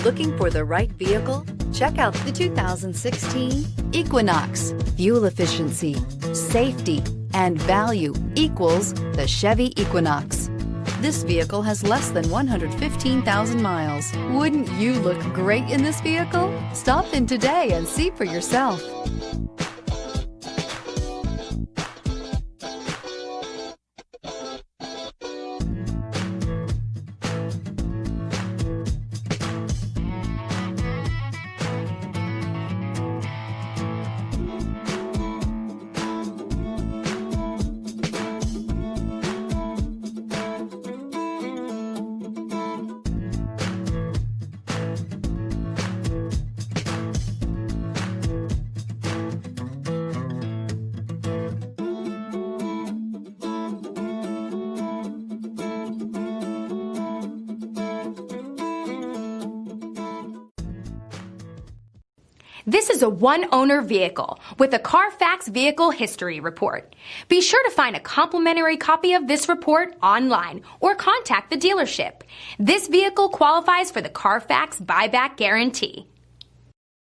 Looking for the right vehicle? Check out the 2016 Equinox. Fuel efficiency, safety, and value equals the Chevy Equinox. This vehicle has less than 115,000 miles. Wouldn't you look great in this vehicle? Stop in today and see for yourself. This is a one-owner vehicle with a Carfax Vehicle History Report. Be sure to find a complimentary copy of this report online or contact the dealership. This vehicle qualifies for the Carfax Buyback Guarantee.